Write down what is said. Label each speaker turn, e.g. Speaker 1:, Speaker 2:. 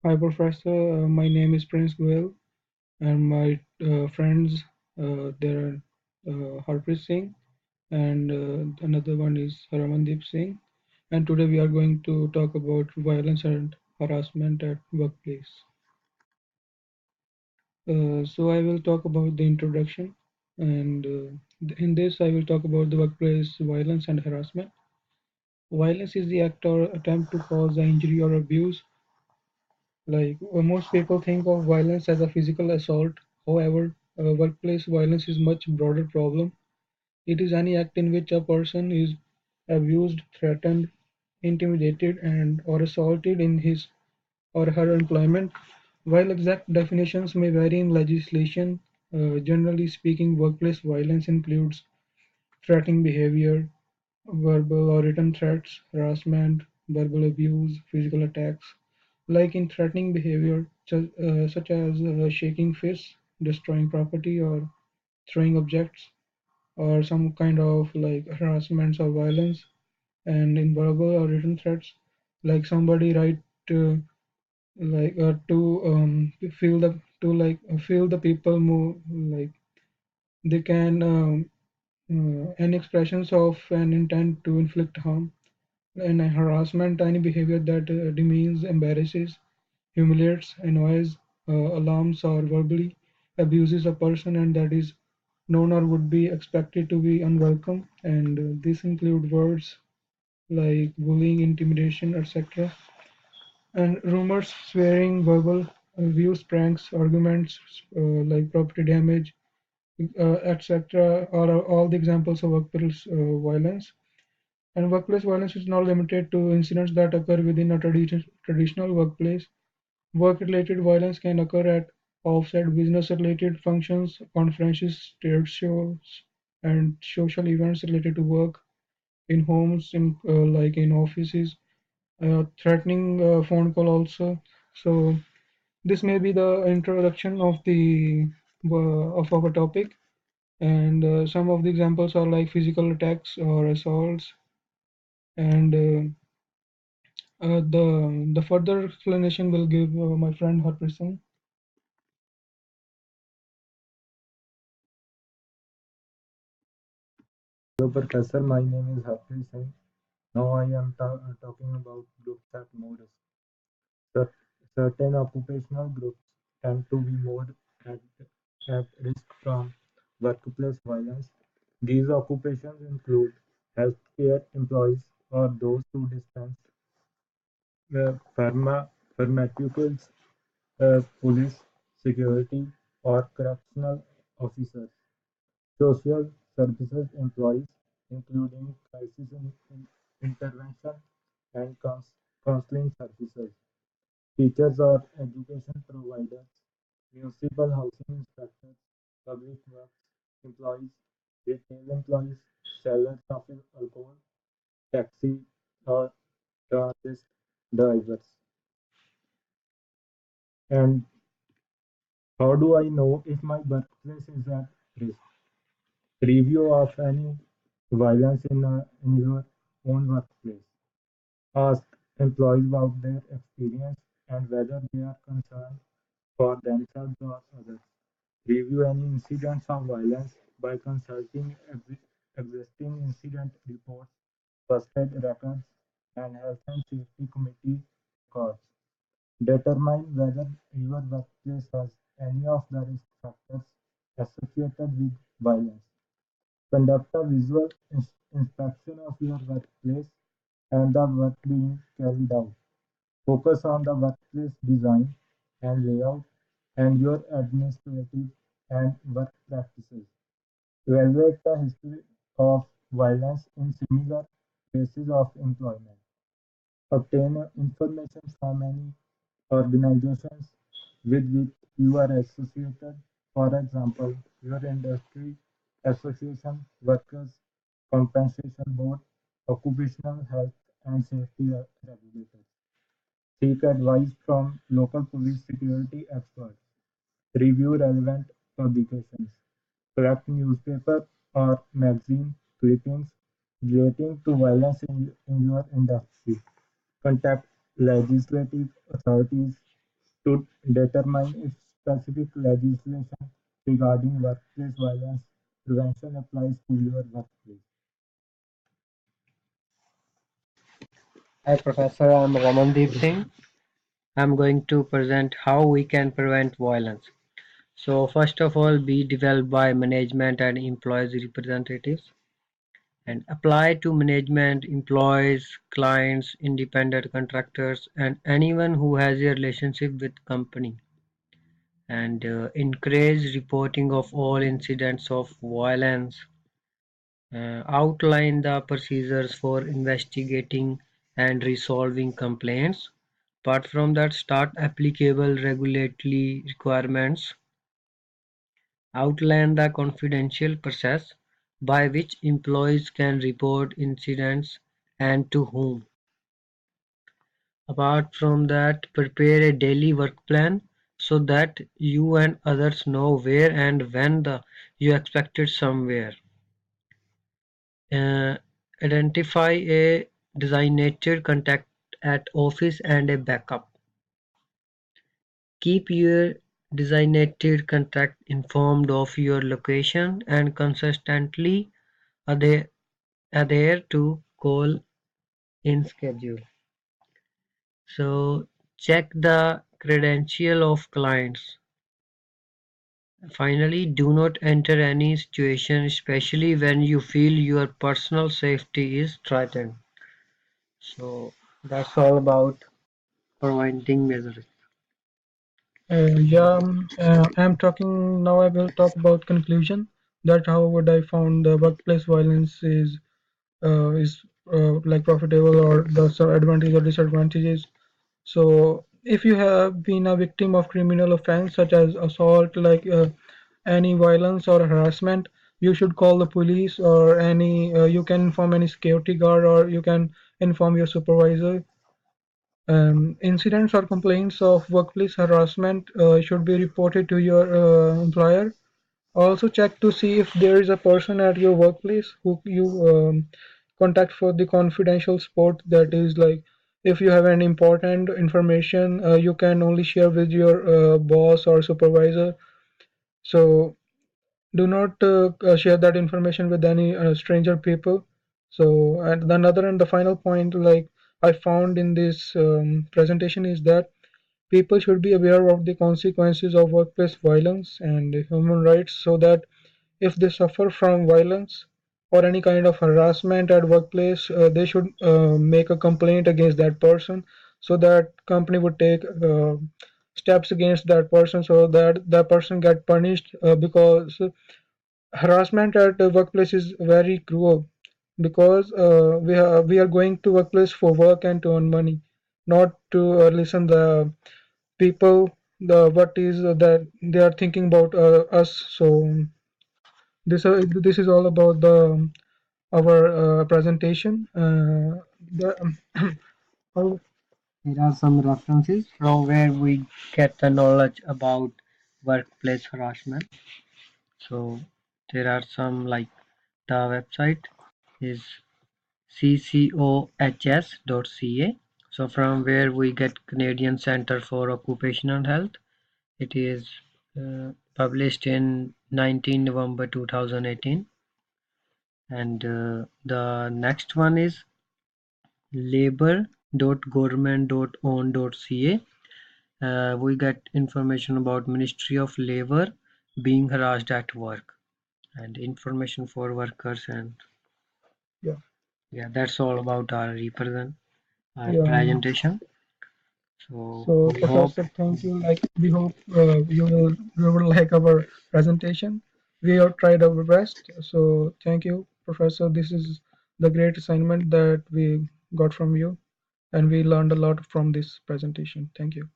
Speaker 1: Hi, Professor. My name is Prince Goyal, and my friends, there are Harpreet Singh, and another one is Ramandeep Singh. And today we are going to talk about violence and harassment at workplace. So I will talk about the introduction, and in this I will talk about the workplace violence and harassment. Violence is the act or attempt to cause injury or abuse. Most people think of violence as a physical assault. However, workplace violence is much broader problem. It is any act in which a person is abused, threatened, intimidated, and or assaulted in his or her employment. While exact definitions may vary in legislation, generally speaking, workplace violence includes threatening behavior, verbal or written threats, harassment, verbal abuse, physical attacks, like in threatening behavior, such as shaking fists, destroying property, or throwing objects, or some kind of like harassments or violence, and in verbal or written threats, like somebody write to feel the to like feel the people move, like they can any expressions of an intent to inflict harm. And harassment, any behavior that demeans, embarrasses, humiliates, annoys, alarms, or verbally abuses a person, and that is known or would be expected to be unwelcome. And this include words like bullying, intimidation, etc. And rumors, swearing, verbal abuse, pranks, arguments, like property damage, etc. are all the examples of workplace violence. And workplace violence is not limited to incidents that occur within a traditional workplace. Work-related violence can occur at offsite business-related functions, conferences, trade shows, and social events related to work, in homes, in like in offices, threatening phone call also. So this may be the introduction of the of our topic, and some of the examples are like physical attacks or assaults, and the further explanation will give my friend Harpreet.
Speaker 2: Hello, Professor. My name is Harpreet Singh. Now I am talking about groups at more risk. Cer- Certain occupational groups tend to be more at, at risk from workplace violence. These occupations include healthcare employees or those who dispense pharmaceuticals, police, security, or correctional officers. Social services employees, including crisis intervention and counseling services, teachers or education providers, municipal housing inspectors, public works employees, retail employees, sellers of alcohol, taxi or transit drivers. And how do I know if my workplace is at risk? Review of any violence in your own workplace. Ask employees about their experience and whether they are concerned for themselves or others. Review any incidents of violence by consulting existing incident reports, first aid records, and health and safety committee records. Determine whether your workplace has any of the risk factors associated with violence. Conduct a visual inspection of your workplace and the work being carried out. Focus on the workplace design and layout and your administrative and work practices. Evaluate the history of violence in similar places of employment. Obtain information from any organizations with which you are associated, for example, your industry association, workers' compensation board, occupational health and safety regulators. Seek advice from local police security experts. Review relevant publications. Collect newspaper or magazine clippings relating to violence in your industry. Contact legislative authorities to determine if specific legislation regarding workplace violence prevention applies to your workplace.
Speaker 3: Hi, Professor. I'm Ramandeep Singh. I'm going to present how we can prevent violence. So, first of all, be developed by management and employees representatives and apply to management, employees, clients, independent contractors, and anyone who has a relationship with company. And encourage reporting of all incidents of violence. Outline the procedures for investigating and resolving complaints. Apart from that, start applicable regulatory requirements. Outline the confidential process by which employees can report incidents and to whom. Apart from that, prepare a daily work plan so that you and others know where and when you expected somewhere. Uh, Identify a designated contact at office and a backup. Keep your designated contact informed of your location and consistently adhere, adhere to call in schedule. So check the credential of clients. Finally, do not enter any situation, especially when you feel your personal safety is threatened. So that's all about preventing measures.
Speaker 1: I'm talking now. I will talk about conclusion. That how would I found the workplace violence is like profitable or the advantage or disadvantages. So if you have been a victim of criminal offense such as assault, like any violence or harassment, you should call the police or any. You can inform any security guard or you can inform your supervisor. Incidents or complaints of workplace harassment should be reported to your employer. Also check to see if there is a person at your workplace who you contact for the confidential support. That is like if you have any important information, you can only share with your boss or supervisor. So do not share that information with any stranger people. So and another and the final point, like I found in this presentation, is that people should be aware of the consequences of workplace violence and human rights, so that if they suffer from violence or any kind of harassment at workplace, they should make a complaint against that person, so that company would take steps against that person, so that that person get punished, because harassment at the workplace is very cruel, because we are going to workplace for work and to earn money, not to listen the people the what is that they are thinking about us. So this is all about the our presentation. Oh,
Speaker 3: Here are some references from where we get the knowledge about workplace harassment. So there are some like the website is ccohs.ca. So from where we get Canadian Centre for Occupational Health. It is published in 19 November 2018. And the next one is labor.government.on.ca. We get information about Ministry of Labor being harassed at work and information for workers. And
Speaker 1: yeah,
Speaker 3: yeah, that's all about our
Speaker 1: yeah.
Speaker 3: presentation. So
Speaker 1: So,
Speaker 3: we hope.
Speaker 1: Professor, thank you. Like, we hope you will like our presentation. We have tried our best. So, thank you, Professor. This is the great assignment that we got from you, and we learned a lot from this presentation. Thank you.